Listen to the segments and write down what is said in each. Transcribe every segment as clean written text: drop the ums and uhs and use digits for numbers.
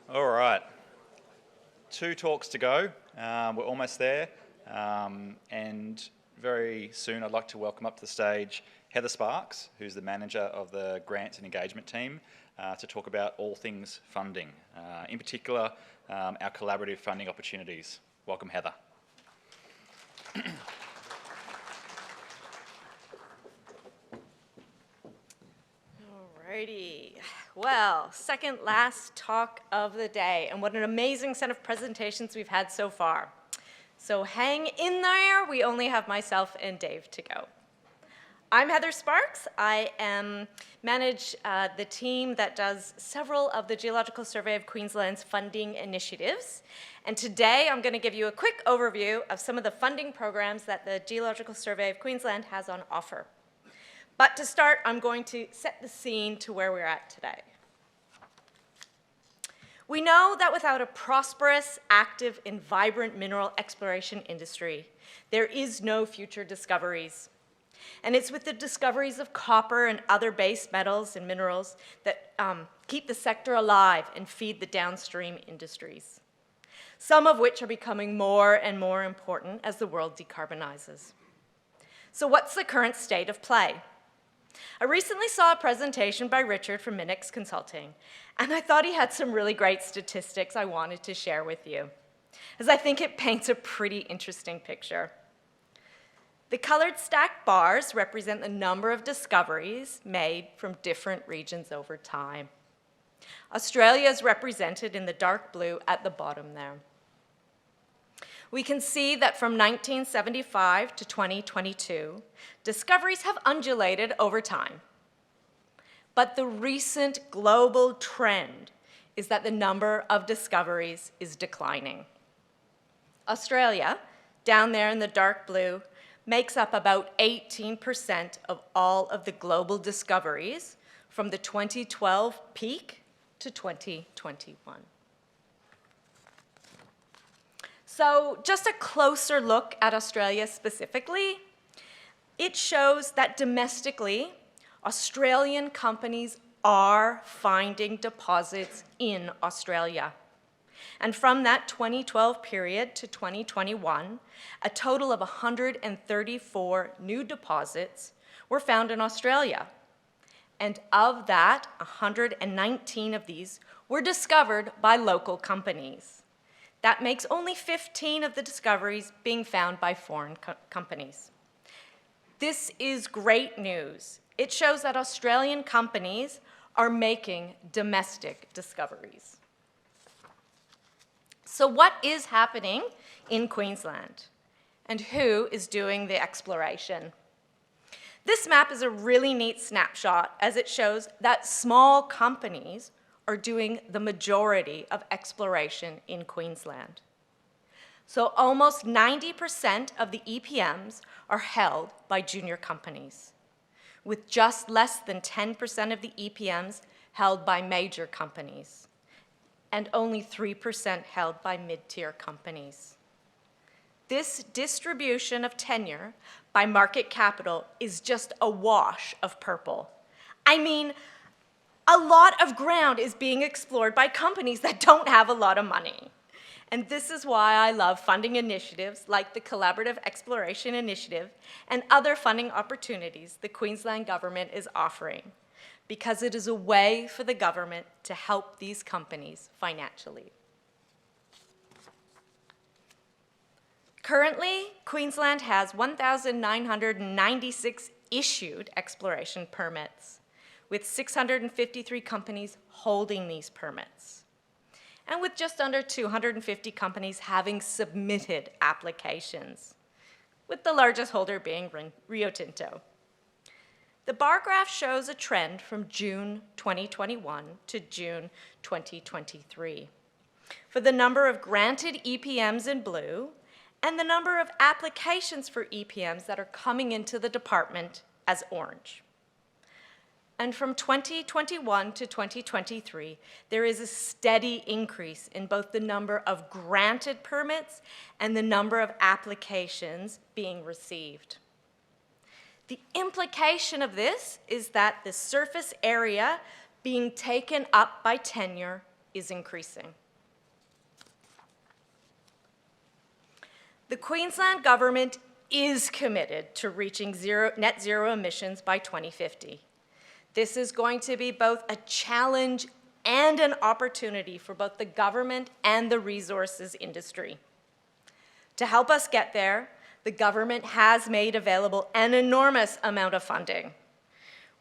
All right, 2 talks to go. We're almost there, and very soon I'd like to welcome up to the stage Heather Sparks, who's the manager of the grants and engagement team, to talk about all things funding, in particular our collaborative funding opportunities. Welcome, Heather. Alrighty. Well, second last talk of the day, and what an amazing set of presentations we've had so far. So hang in there, we only have myself and Dave to go. I'm Heather Sparks. I manage the team that does several of the Geological Survey of Queensland's funding initiatives. And today I'm going to give you a quick overview of some of the funding programs that the Geological Survey of Queensland has on offer. But to start, I'm going to set the scene to where we're at today. We know that without a prosperous, active, and vibrant mineral exploration industry, there is no future discoveries. And it's with the discoveries of copper and other base metals and minerals that keep the sector alive and feed the downstream industries, some of which are becoming more and more important as the world decarbonizes. So what's the current state of play? I recently saw a presentation by Richard from Minix Consulting, and I thought he had some really great statistics I wanted to share with you, as I think it paints a pretty interesting picture. The colored stacked bars represent the number of discoveries made from different regions over time. Australia is represented in the dark blue at the bottom there. We can see that from 1975 to 2022, discoveries have undulated over time. But the recent global trend is that the number of discoveries is declining. Australia, down there in the dark blue, makes up about 18% of all of the global discoveries from the 2012 peak to 2021. So just a closer look at Australia specifically, it shows that domestically, Australian companies are finding deposits in Australia. And from that 2012 period to 2021, a total of 134 new deposits were found in Australia. And of that, 119 of these were discovered by local companies. That makes only 15 of the discoveries being found by foreign companies. This is great news. It shows that Australian companies are making domestic discoveries. So what is happening in Queensland? And who is doing the exploration? This map is a really neat snapshot as it shows that small companies are doing the majority of exploration in Queensland. So almost 90% of the EPMs are held by junior companies, with just less than 10% of the EPMs held by major companies, and only 3% held by mid-tier companies. This distribution of tenure by market capital is just a wash of purple. I mean, a lot of ground is being explored by companies that don't have a lot of money. And this is why I love funding initiatives like the Collaborative Exploration Initiative and other funding opportunities the Queensland government is offering, because it is a way for the government to help these companies financially. Currently, Queensland has 1,996 issued exploration permits, with 653 companies holding these permits, and with just under 250 companies having submitted applications, with the largest holder being Rio Tinto. The bar graph shows a trend from June 2021 to June 2023 for the number of granted EPMs in blue and the number of applications for EPMs that are coming into the department as orange. And from 2021 to 2023, there is a steady increase in both the number of granted permits and the number of applications being received. The implication of this is that the surface area being taken up by tenure is increasing. The Queensland government is committed to reaching net zero emissions by 2050. This is going to be both a challenge and an opportunity for both the government and the resources industry. To help us get there, the government has made available an enormous amount of funding.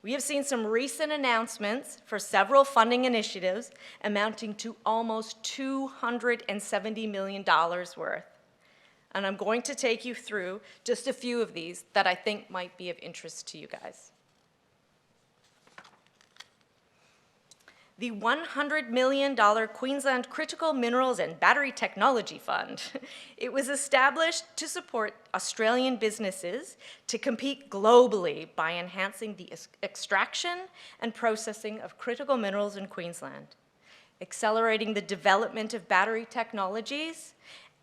We have seen some recent announcements for several funding initiatives amounting to almost $270 million worth. And I'm going to take you through just a few of these that I think might be of interest to you guys. The $100 million Queensland Critical Minerals and Battery Technology Fund. It was established to support Australian businesses to compete globally by enhancing the extraction and processing of critical minerals in Queensland, accelerating the development of battery technologies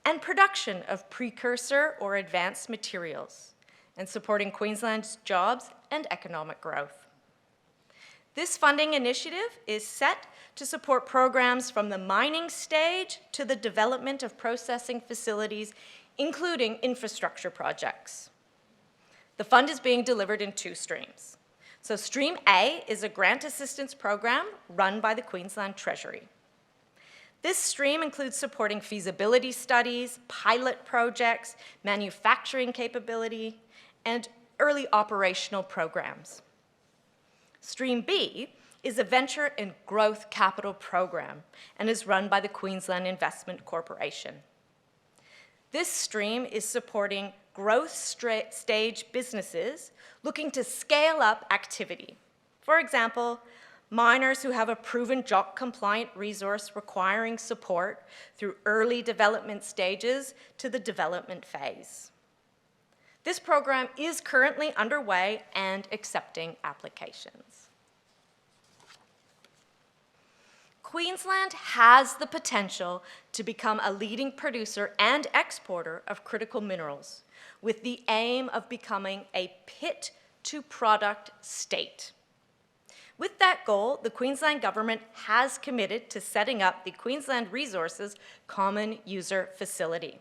and production of precursor or advanced materials, and supporting Queensland's jobs and economic growth. This funding initiative is set to support programs from the mining stage to the development of processing facilities, including infrastructure projects. The fund is being delivered in two streams. So Stream A is a grant assistance program run by the Queensland Treasury. This stream includes supporting feasibility studies, pilot projects, manufacturing capability, and early operational programs. Stream B is a venture and growth capital program and is run by the Queensland Investment Corporation. This stream is supporting growth stage businesses looking to scale up activity. For example, miners who have a proven JOC-compliant resource requiring support through early development stages to the development phase. This program is currently underway and accepting applications. Queensland has the potential to become a leading producer and exporter of critical minerals, with the aim of becoming a pit-to-product state. With that goal, the Queensland government has committed to setting up the Queensland Resources Common User Facility.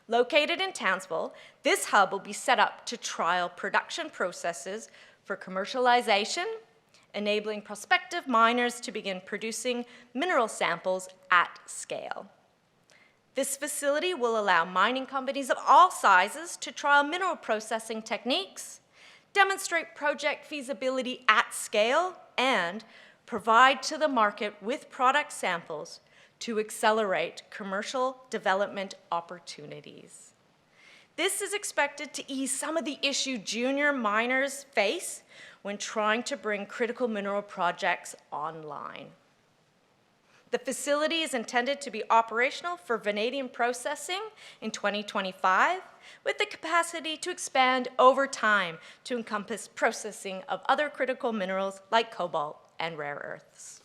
Located in Townsville, this hub will be set up to trial production processes for commercialization, enabling prospective miners to begin producing mineral samples at scale. This facility will allow mining companies of all sizes to trial mineral processing techniques, demonstrate project feasibility at scale, and provide to the market with product samples to accelerate commercial development opportunities. This is expected to ease some of the issue junior miners face when trying to bring critical mineral projects online. The facility is intended to be operational for vanadium processing in 2025, with the capacity to expand over time to encompass processing of other critical minerals like cobalt and rare earths.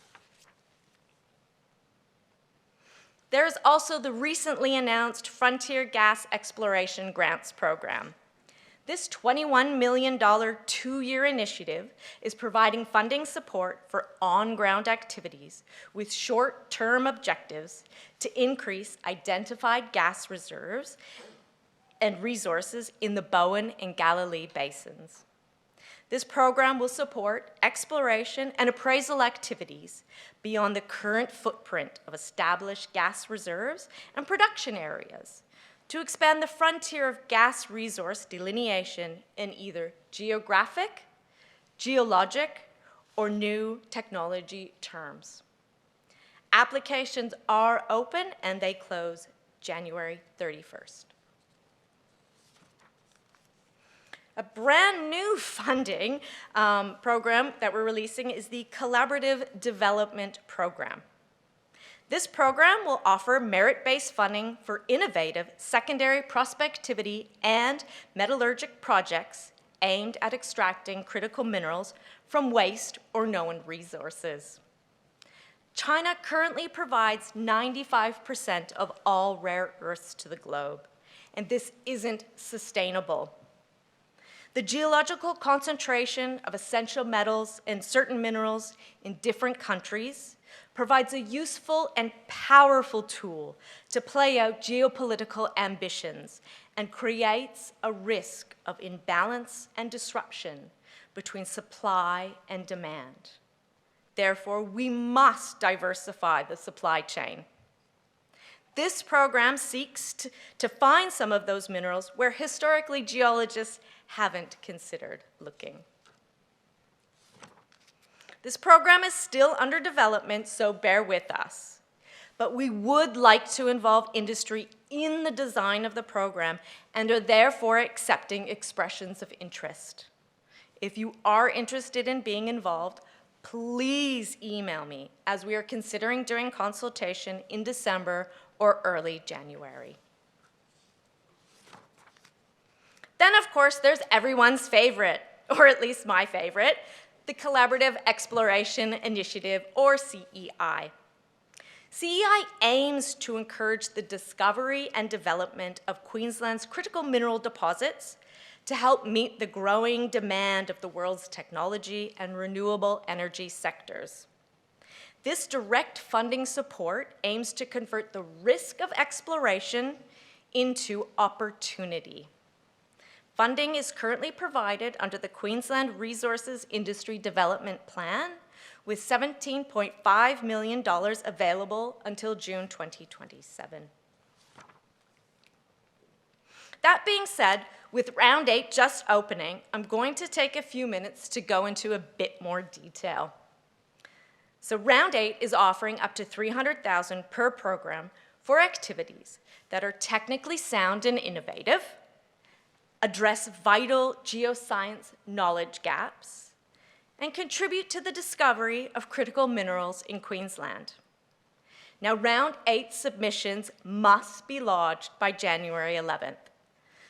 There is also the recently announced Frontier Gas Exploration Grants Program. This $21 million two-year initiative is providing funding support for on-ground activities with short-term objectives to increase identified gas reserves and resources in the Bowen and Galilee basins. This program will support exploration and appraisal activities beyond the current footprint of established gas reserves and production areas to expand the frontier of gas resource delineation in either geographic, geologic, or new technology terms. Applications are open and they close January 31st. A brand new funding program that we're releasing is the Collaborative Development Program. This program will offer merit-based funding for innovative secondary prospectivity and metallurgic projects aimed at extracting critical minerals from waste or known resources. China currently provides 95% of all rare earths to the globe, and this isn't sustainable. The geological concentration of essential metals and certain minerals in different countries provides a useful and powerful tool to play out geopolitical ambitions and creates a risk of imbalance and disruption between supply and demand. Therefore, we must diversify the supply chain. This program seeks to find some of those minerals where historically geologists haven't considered looking. This program is still under development, so bear with us. But we would like to involve industry in the design of the program and are therefore accepting expressions of interest. If you are interested in being involved, please email me, as we are considering doing consultation in December or early January. Then, of course, there's everyone's favorite, or at least my favorite, the Collaborative Exploration Initiative, or CEI. CEI aims to encourage the discovery and development of Queensland's critical mineral deposits to help meet the growing demand of the world's technology and renewable energy sectors. This direct funding support aims to convert the risk of exploration into opportunity. Funding is currently provided under the Queensland Resources Industry Development Plan, with $17.5 million available until June 2027. That being said, with Round 8 just opening, I'm going to take a few minutes to go into a bit more detail. So Round 8 is offering up to $300,000 per program for activities that are technically sound and innovative, address vital geoscience knowledge gaps, and contribute to the discovery of critical minerals in Queensland. Now, Round 8 submissions must be lodged by January 11th,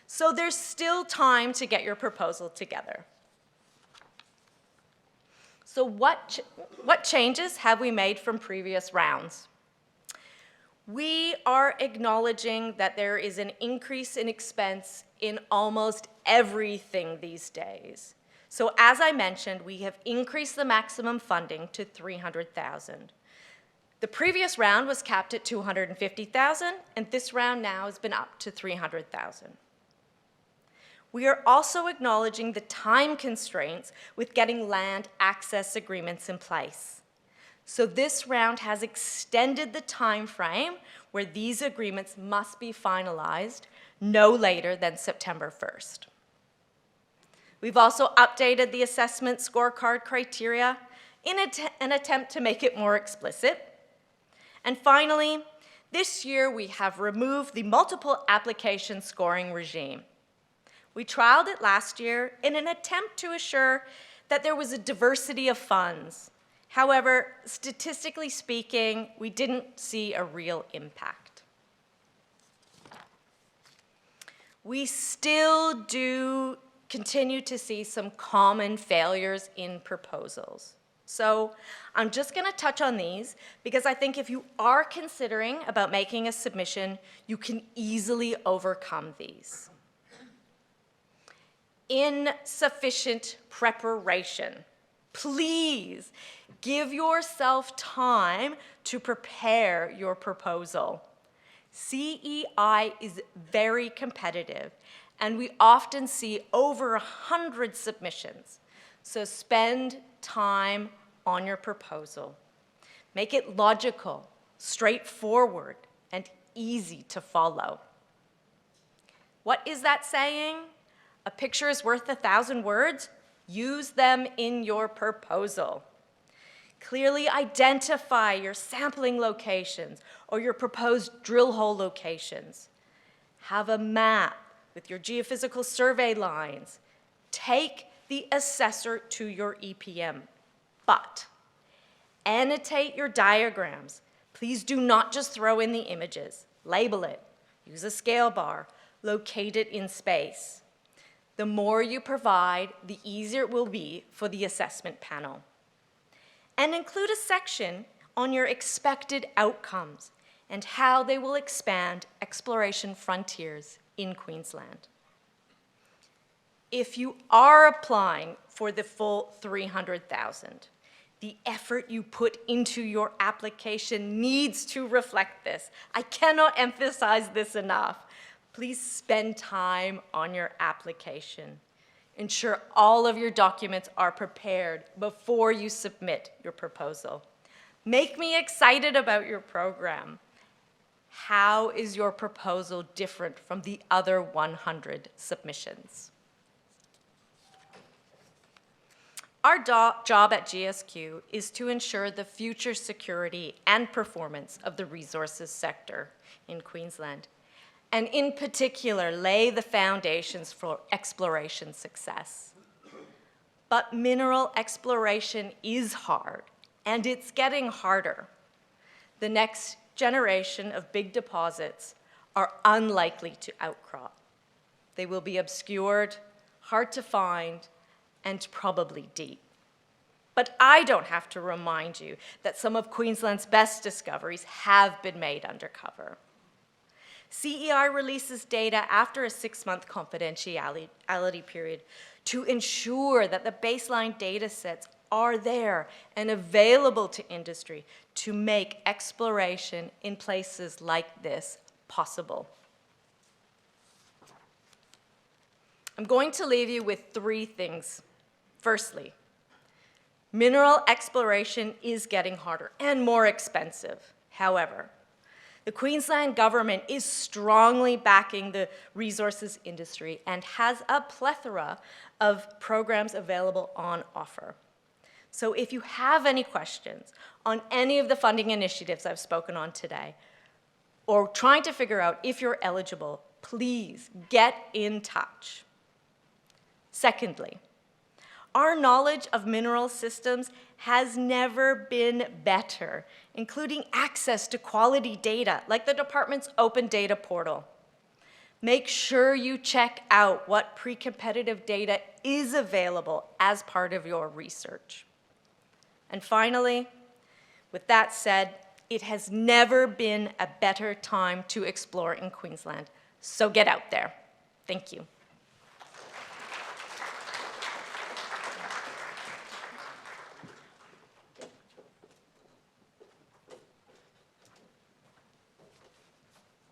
so there's still time to get your proposal together. So what changes have we made from previous rounds? We are acknowledging that there is an increase in expense in almost everything these days. So as I mentioned, we have increased the maximum funding to $300,000. The previous round was capped at $250,000, and this round now has been up to $300,000. We are also acknowledging the time constraints with getting land access agreements in place. So this round has extended the time frame where these agreements must be finalized no later than September 1st. We've also updated the assessment scorecard criteria in an attempt to make it more explicit. And finally, this year we have removed the multiple application scoring regime. We trialed it last year in an attempt to assure that there was a diversity of funds. However, statistically speaking, we didn't see a real impact. We still do continue to see some common failures in proposals. So I'm just going to touch on these because I think if you are considering about making a submission, you can easily overcome these. Insufficient preparation. Please give yourself time to prepare your proposal. CEI is very competitive, and we often see over 100 submissions. So spend time on your proposal. Make it logical, straightforward, and easy to follow. What is that saying? A picture is worth 1,000 words. Use them in your proposal. Clearly identify your sampling locations or your proposed drill hole locations. Have a map with your geophysical survey lines. Take the assessor to your EPM, but annotate your diagrams. Please do not just throw in the images. Label it, use a scale bar, locate it in space. The more you provide, the easier it will be for the assessment panel. And include a section on your expected outcomes and how they will expand exploration frontiers in Queensland. If you are applying for the full $300,000, The effort you put into your application needs to reflect this. I cannot emphasize this enough. Please spend time on your application. Ensure all of your documents are prepared before you submit your proposal. Make me excited about your program. How is your proposal different from the other 100 submissions? Our job at GSQ is to ensure the future security and performance of the resources sector in Queensland, and in particular, lay the foundations for exploration success. But mineral exploration is hard, and it's getting harder. The next generation of big deposits are unlikely to outcrop. They will be obscured, hard to find, and probably deep. But I don't have to remind you that some of Queensland's best discoveries have been made undercover. CEI releases data after a 6-month confidentiality period to ensure that the baseline data sets are there and available to industry to make exploration in places like this possible. I'm going to leave you with 3 things. Firstly, mineral exploration is getting harder and more expensive. However, the Queensland government is strongly backing the resources industry and has a plethora of programs available on offer. So if you have any questions on any of the funding initiatives I've spoken on today, or trying to figure out if you're eligible, please get in touch. Secondly, our knowledge of mineral systems has never been better, including access to quality data, like the department's open data portal. Make sure you check out what pre-competitive data is available as part of your research. And finally, with that said, it has never been a better time to explore in Queensland. So get out there. Thank you.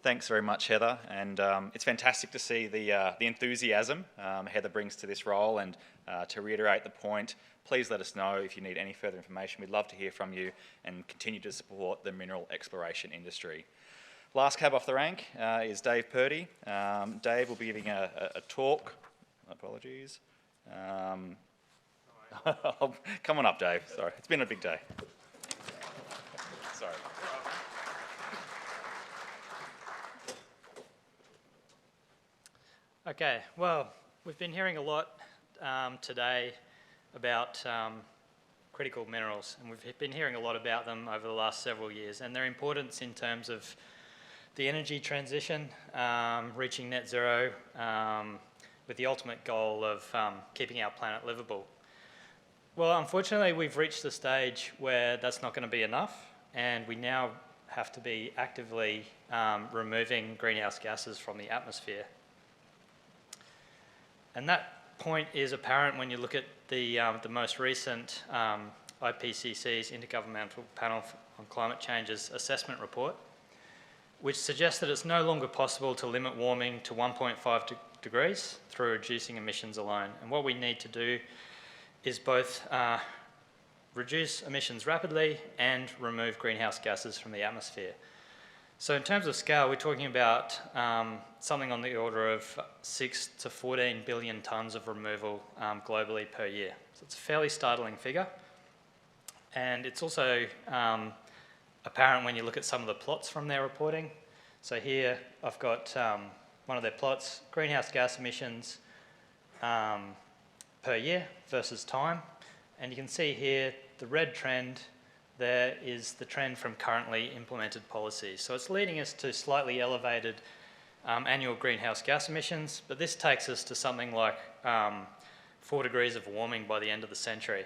Thanks very much, Heather, and it's fantastic to see the enthusiasm Heather brings to this role, and to reiterate the point, please let us know if you need any further information. We'd love to hear from you and continue to support the mineral exploration industry. Last cab off the rank is Dave Purdy. Dave will be giving a talk. Apologies. Come on up, Dave. Sorry, it's been a big day. Sorry. Okay, well, we've been hearing a lot today about critical minerals, and we've been hearing a lot about them over the last several years, and their importance in terms of the energy transition, reaching net zero, with the ultimate goal of keeping our planet livable. Well, unfortunately, we've reached the stage where that's not going to be enough, and we now have to be actively removing greenhouse gases from the atmosphere. And that point is apparent when you look at the most recent IPCC's Intergovernmental Panel on Climate Change's assessment report, which suggests that it's no longer possible to limit warming to 1.5 degrees through reducing emissions alone. And what we need to do is both reduce emissions rapidly and remove greenhouse gases from the atmosphere. So in terms of scale, we're talking about something on the order of 6 to 14 billion tonnes of removal globally per year. So it's a fairly startling figure. And it's also apparent when you look at some of the plots from their reporting. So here I've got one of their plots, greenhouse gas emissions per year versus time. And you can see here the red trend there is the trend from currently implemented policies. So it's leading us to slightly elevated annual greenhouse gas emissions, but this takes us to something like 4 degrees of warming by the end of the century.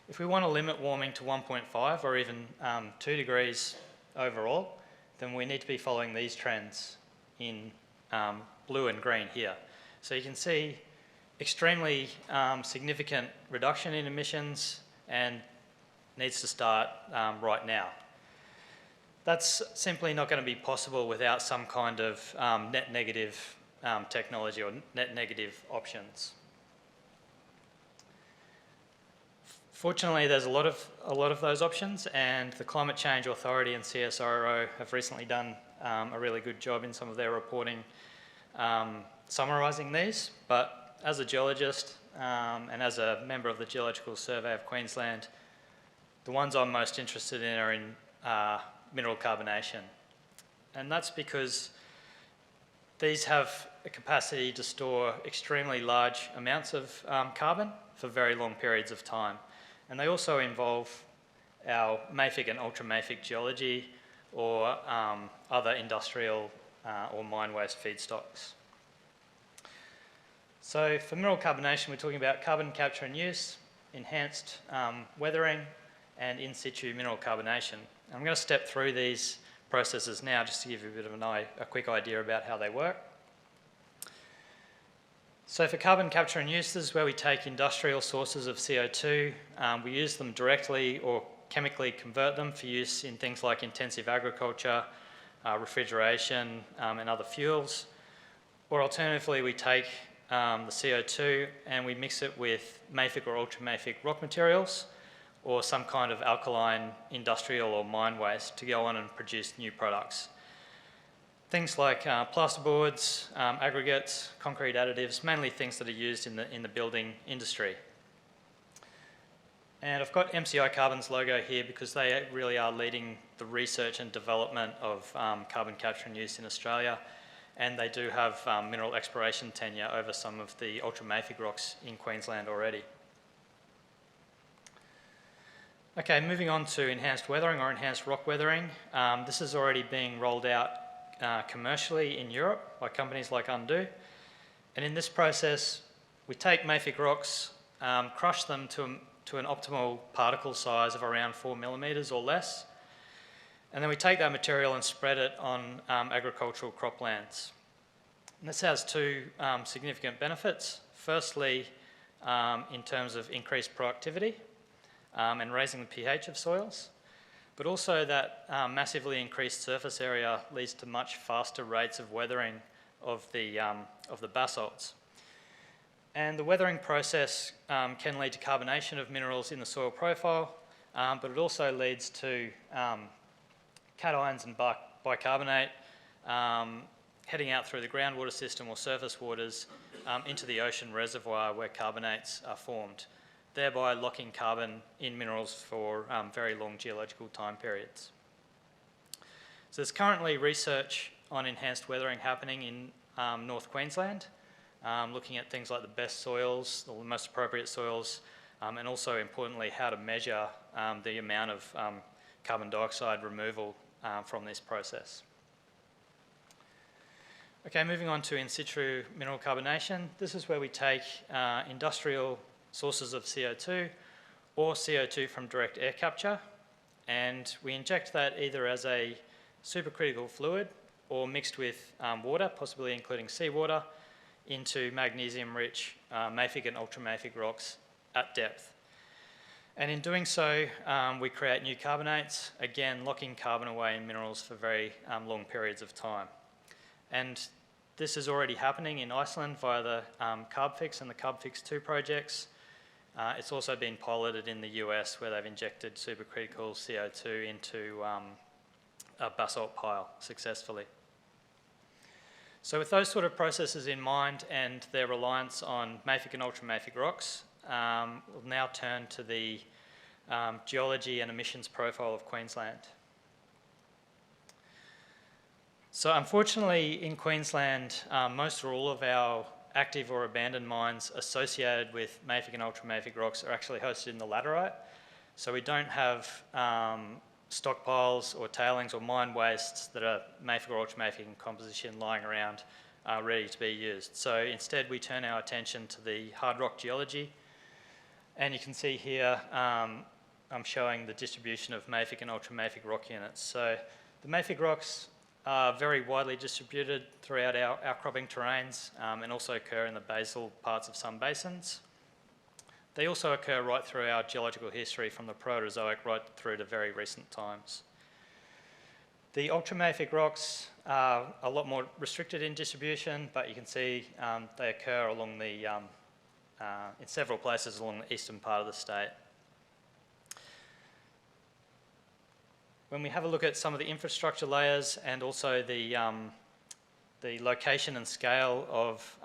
If we want to limit warming to 1.5 or even 2 degrees overall, then we need to be following these trends in blue and green here. So you can see extremely significant reduction in emissions and needs to start right now. That's simply not going to be possible without some kind of net negative technology or net negative options. Fortunately, there's a lot of those options, and the Climate Change Authority and CSIRO have recently done a really good job in some of their reporting summarising these. But as a geologist and as a member of the Geological Survey of Queensland, the ones I'm most interested in are in mineral carbonation. And that's because these have a capacity to store extremely large amounts of carbon for very long periods of time. And they also involve our mafic and ultramafic geology or other industrial or mine waste feedstocks. So for mineral carbonation, we're talking about carbon capture and use, enhanced weathering, and in situ mineral carbonation. I'm going to step through these processes now just to give you a bit of a quick idea about how they work. So for carbon capture and use, this is where we take industrial sources of CO2, we use them directly or chemically convert them for use in things like intensive agriculture, refrigeration, and other fuels. Or alternatively, we take the CO2 and we mix it with mafic or ultramafic rock materials or some kind of alkaline industrial or mine waste to go on and produce new products. Things like plasterboards, aggregates, concrete additives, mainly things that are used in the building industry. And I've got MCI Carbon's logo here because they really are leading the research and development of carbon capture and use in Australia. And they do have mineral exploration tenure over some of the ultramafic rocks in Queensland already. Okay, moving on to enhanced weathering or enhanced rock weathering. This is already being rolled out commercially in Europe by companies like Undo. And in this process, we take mafic rocks, crush them to an optimal particle size of around 4 millimetres or less, and then we take that material and spread it on agricultural croplands. And this has two significant benefits. Firstly, in terms of increased productivity and raising the pH of soils, but also that massively increased surface area leads to much faster rates of weathering of the basalts. And the weathering process can lead to carbonation of minerals in the soil profile, but it also leads to cations and bicarbonate heading out through the groundwater system or surface waters into the ocean reservoir where carbonates are formed, thereby locking carbon in minerals for very long geological time periods. So there's currently research on enhanced weathering happening in North Queensland, looking at things like the best soils, or the most appropriate soils, and also importantly how to measure the amount of carbon dioxide removal from this process. Okay, moving on to in situ mineral carbonation. This is where we take industrial sources of CO2 or CO2 from direct air capture, and we inject that either as a supercritical fluid or mixed with water, possibly including seawater, into magnesium-rich mafic and ultramafic rocks at depth. And in doing so, we create new carbonates, again locking carbon away in minerals for very long periods of time. And this is already happening in Iceland via the CarbFix and the CarbFix 2 projects. It's also been piloted in the US where they've injected supercritical CO2 into a basalt pile successfully. So with those sort of processes in mind and their reliance on mafic and ultramafic rocks, we'll now turn to the geology and emissions profile of Queensland. So unfortunately in Queensland, most or all of our active or abandoned mines associated with mafic and ultramafic rocks are actually hosted in the laterite. So we don't have stockpiles or tailings or mine wastes that are mafic or ultramafic in composition lying around ready to be used. So instead we turn our attention to the hard rock geology, and you can see here I'm showing the distribution of mafic and ultramafic rock units. So the mafic rocks are very widely distributed throughout our outcropping terrains and also occur in the basal parts of some basins. They also occur right through our geological history from the Proterozoic right through to very recent times. The ultramafic rocks are a lot more restricted in distribution, but you can see they occur along the, in several places along the eastern part of the state. When we have a look at some of the infrastructure layers and also the location and scale of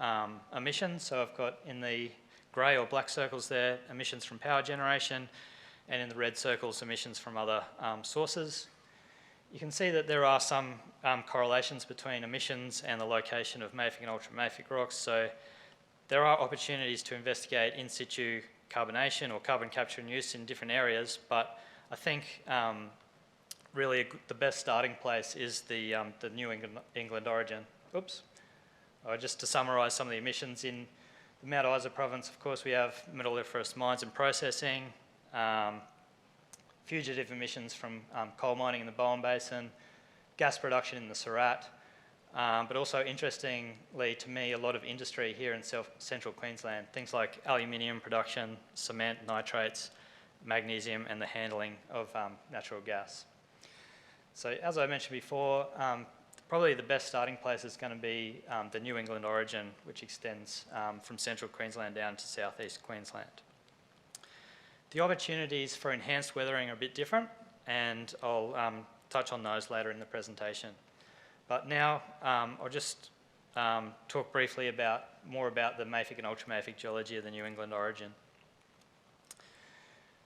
emissions, so I've got in the grey or black circles there emissions from power generation, and in the red circles emissions from other sources. You can see that there are some correlations between emissions and the location of mafic and ultramafic rocks, so there are opportunities to investigate in situ carbonation or carbon capture and use in different areas, but I think really the best starting place is the New England origin. Oops. Just to summarise some of the emissions in the Mount Isa province, of course, we have metalliferous mines and processing, fugitive emissions from coal mining in the Bowen Basin, gas production in the Surat, but also interestingly to me, a lot of industry here in central Queensland, things like aluminium production, cement, nitrates, magnesium, and the handling of natural gas. So as I mentioned before, probably the best starting place is going to be the New England origin, which extends from central Queensland down to southeast Queensland. The opportunities for enhanced weathering are a bit different, and I'll touch on those later in the presentation. But now I'll just talk briefly more about the mafic and ultramafic geology of the New England origin.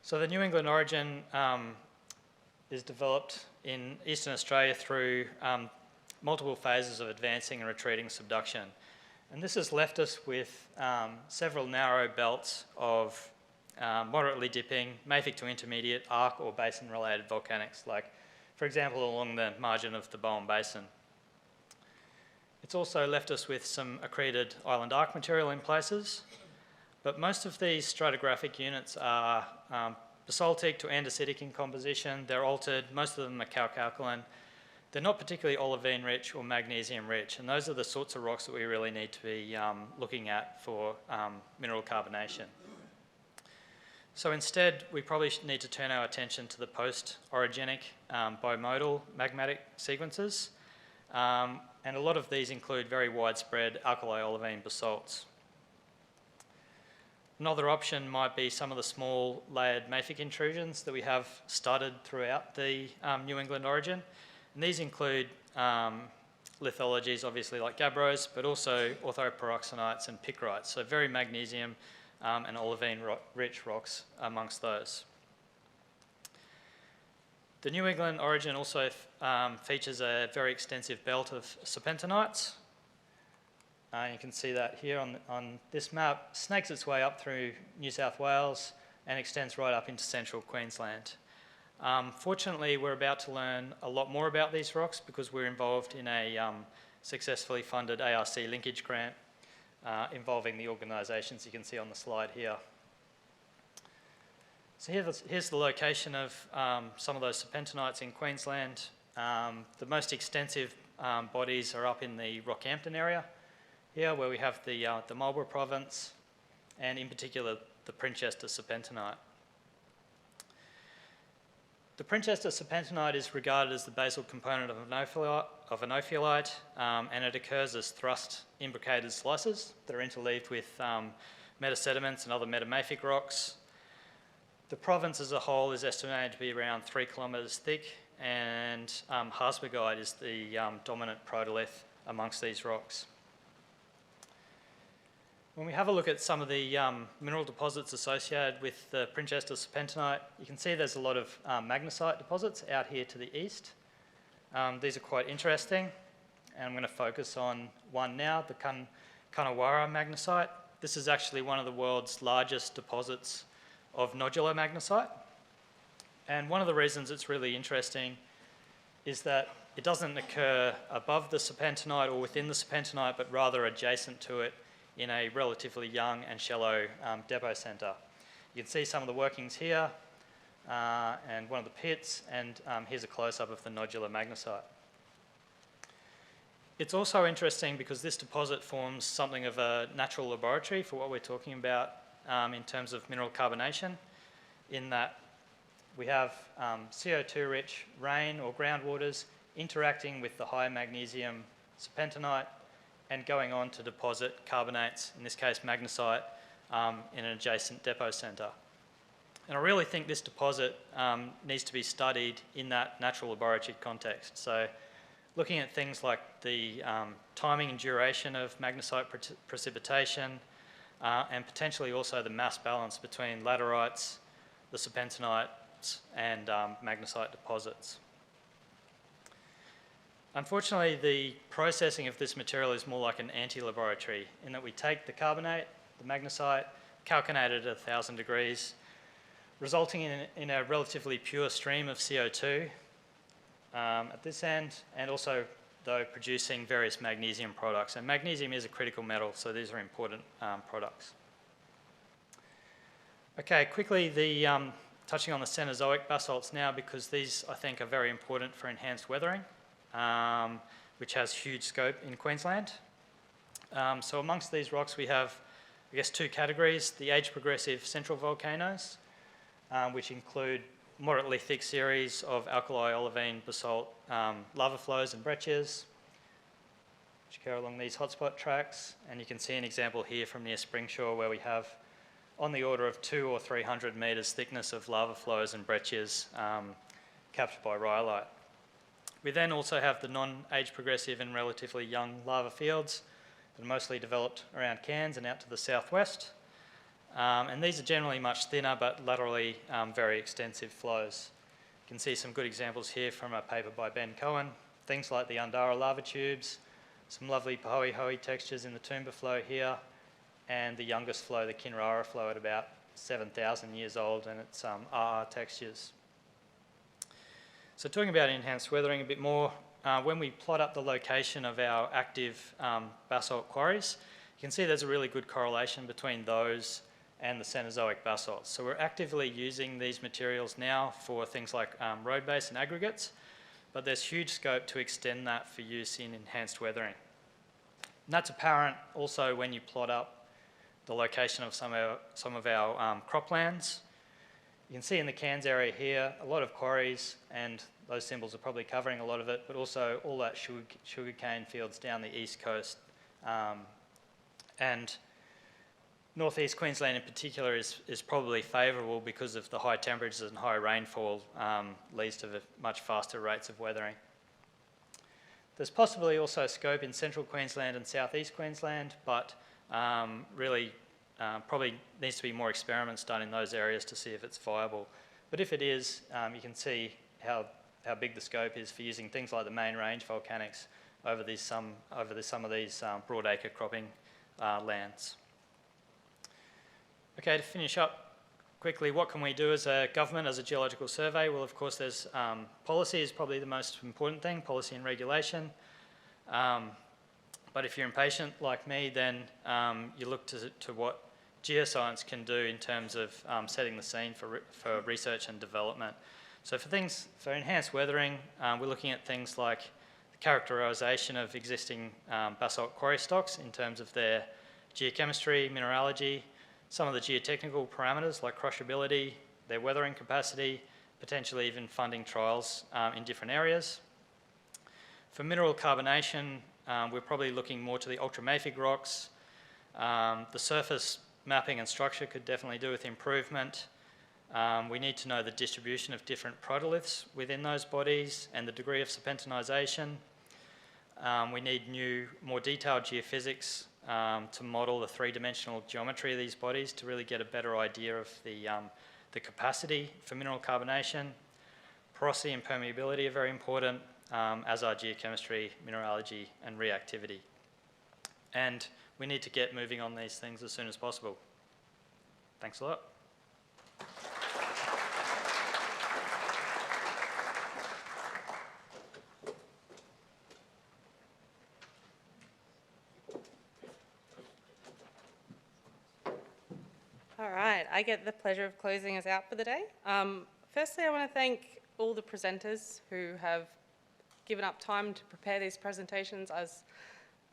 So the New England origin is developed in Eastern Australia through multiple phases of advancing and retreating subduction. And this has left us with several narrow belts of moderately dipping, mafic to intermediate, arc or basin-related volcanics, like, for example, along the margin of the Bowen Basin. It's also left us with some accreted island arc material in places, but most of these stratigraphic units are basaltic to andesitic in composition. They're altered, most of them are calc-alkaline. They're not particularly olivine-rich or magnesium-rich, and those are the sorts of rocks that we really need to be looking at for mineral carbonation. So instead, we probably need to turn our attention to the post-orogenic bimodal magmatic sequences, and a lot of these include very widespread alkali olivine basalts. Another option might be some of the small layered mafic intrusions that we have studded throughout the New England origin. And these include lithologies, obviously, like gabbros, but also orthoperoxenites and picrites, so very magnesium and olivine-rich rocks amongst those. The New England origin also features a very extensive belt of serpentinites. You can see that here on this map, snakes its way up through New South Wales and extends right up into central Queensland. Fortunately, we're about to learn a lot more about these rocks because we're involved in a successfully funded ARC linkage grant involving the organisations you can see on the slide here. So here's the location of some of those serpentinites in Queensland. The most extensive bodies are up in the Rockhampton area here, where we have the Marlborough province, and in particular the Princhester serpentinite. The Princhester serpentinite is regarded as the basal component of an ophiolite, and it occurs as thrust imbricated slices that are interleaved with metasediments and other metamafic rocks. The province as a whole is estimated to be around 3 kilometres thick, and Harzburgite is the dominant protolith amongst these rocks. When we have a look at some of the mineral deposits associated with the Princhester serpentinite, you can see there's a lot of magnesite deposits out here to the east. These are quite interesting, and I'm going to focus on one now, the Kununurra magnesite. This is actually one of the world's largest deposits of nodular magnesite. And one of the reasons it's really interesting is that it doesn't occur above the serpentinite or within the serpentinite, but rather adjacent to it in a relatively young and shallow depot centre. You can see some of the workings here and one of the pits, and here's a close-up of the nodular magnesite. It's also interesting because this deposit forms something of a natural laboratory for what we're talking about in terms of mineral carbonation, in that we have CO2-rich rain or groundwaters interacting with the high magnesium serpentinite and going on to deposit carbonates, in this case magnesite, in an adjacent depot centre. And I really think this deposit needs to be studied in that natural laboratory context. So looking at things like the timing and duration of magnesite precipitation, and potentially also the mass balance between laterites, the serpentinites, and magnesite deposits. Unfortunately, the processing of this material is more like an anti-laboratory, in that we take the carbonate, the magnesite, calcinate it at 1,000 degrees, resulting in a relatively pure stream of CO2 at this end, and also, though, producing various magnesium products. And magnesium is a critical metal, so these are important products. Okay, quickly, touching on the Cenozoic basalts now, because these, I think, are very important for enhanced weathering, which has huge scope in Queensland. So amongst these rocks, we have, I guess, two categories: the age-progressive central volcanoes, which include moderately thick series of alkali olivine basalt lava flows and breccias, which go along these hotspot tracks. And you can see an example here from near Springshore, where we have on the order of 200 or 300 metres thickness of lava flows and breccias captured by rhyolite. We then also have the non-age progressive and relatively young lava fields that are mostly developed around Cairns and out to the southwest. And these are generally much thinner but laterally very extensive flows. You can see some good examples here from a paper by Ben Cohen, things like the Undara lava tubes, some lovely Pahoehoe textures in the Toomba flow here, and the youngest flow, the Kinrara flow, at about 7,000 years old, and its RR textures. So talking about enhanced weathering a bit more, when we plot up the location of our active basalt quarries, you can see there's a really good correlation between those and the Cenozoic basalts. So we're actively using these materials now for things like road base and aggregates, but there's huge scope to extend that for use in enhanced weathering. And that's apparent also when you plot up the location of some of our croplands. You can see in the Cairns area here, a lot of quarries, and those symbols are probably covering a lot of it, but also all that sugarcane fields down the east coast. And northeast Queensland in particular is probably favourable because of the high temperatures and high rainfall leads to much faster rates of weathering. There's possibly also scope in central Queensland and southeast Queensland, but really probably needs to be more experiments done in those areas to see if it's viable. But if it is, you can see how big the scope is for using things like the main range volcanics over some of these broadacre cropping lands. Okay, to finish up quickly, what can we do as a government, as a geological survey? Well, of course, there's policy is probably the most important thing, policy and regulation. But if you're impatient like me, then you look to what geoscience can do in terms of setting the scene for research and development. So for enhanced weathering, we're looking at things like the characterisation of existing basalt quarry stocks in terms of their geochemistry, mineralogy, some of the geotechnical parameters like crushability, their weathering capacity, potentially even funding trials in different areas. For mineral carbonation, we're probably looking more to the ultramafic rocks. The surface mapping and structure could definitely do with improvement. We need to know the distribution of different protoliths within those bodies and the degree of serpentinization. We need new, more detailed geophysics to model the three-dimensional geometry of these bodies to really get a better idea of the capacity for mineral carbonation. Porosity and permeability are very important, as are geochemistry, mineralogy, and reactivity. And we need to get moving on these things as soon as possible. Thanks a lot. All right, I get the pleasure of closing us out for the day. Firstly, I want to thank all the presenters who have given up time to prepare these presentations. As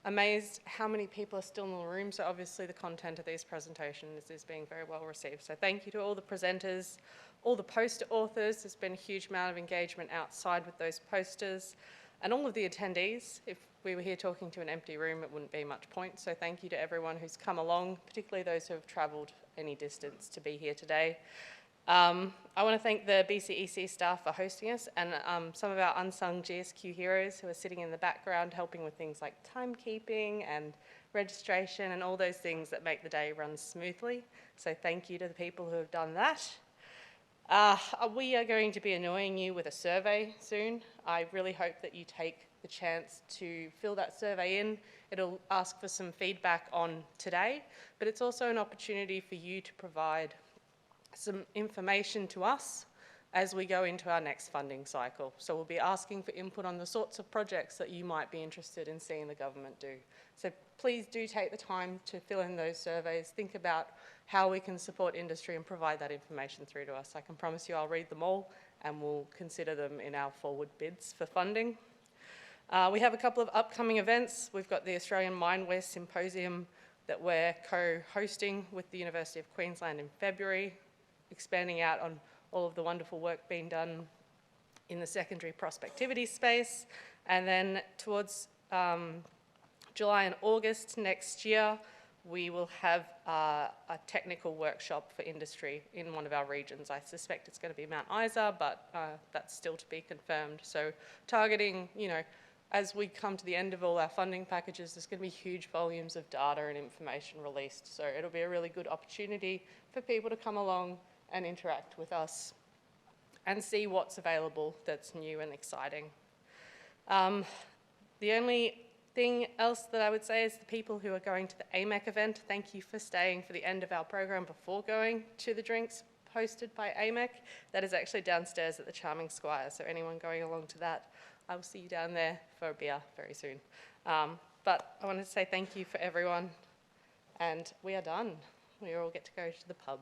amazed how many people are still in the room, so obviously the content of these presentations is being very well received. So thank you to all the presenters, all the poster authors. There's been a huge amount of engagement outside with those posters, and all of the attendees. If we were here talking to an empty room, it wouldn't be much point. So thank you to everyone who's come along, particularly those who have travelled any distance to be here today. I want to thank the BCEC staff for hosting us, and some of our unsung GSQ heroes who are sitting in the background helping with things like timekeeping and registration and all those things that make the day run smoothly. So thank you to the people who have done that. We are going to be annoying you with a survey soon. I really hope that you take the chance to fill that survey in. It'll ask for some feedback on today, but it's also an opportunity for you to provide some information to us as we go into our next funding cycle. So we'll be asking for input on the sorts of projects that you might be interested in seeing the government do. So please do take the time to fill in those surveys, think about how we can support industry and provide that information through to us. I can promise you I'll read them all and we'll consider them in our forward bids for funding. We have a couple of upcoming events. We've got the Australian Mineware Symposium that we're co-hosting with the University of Queensland in February, expanding out on all of the wonderful work being done in the secondary prospectivity space. And then towards July and August next year, we will have a technical workshop for industry in one of our regions. I suspect it's going to be Mount Isa, but that's still to be confirmed. So targeting, you know, as we come to the end of all our funding packages, there's going to be huge volumes of data and information released. So it'll be a really good opportunity for people to come along and interact with us and see what's available that's new and exciting. The only thing else that I would say is the people who are going to the AMEC event, thank you for staying for the end of our program before going to the drinks hosted by AMEC. That is actually downstairs at the Charming Squire, so anyone going along to that, I will see you down there for a beer very soon. But I wanted to say thank you for everyone, and we are done. We all get to go to the pub.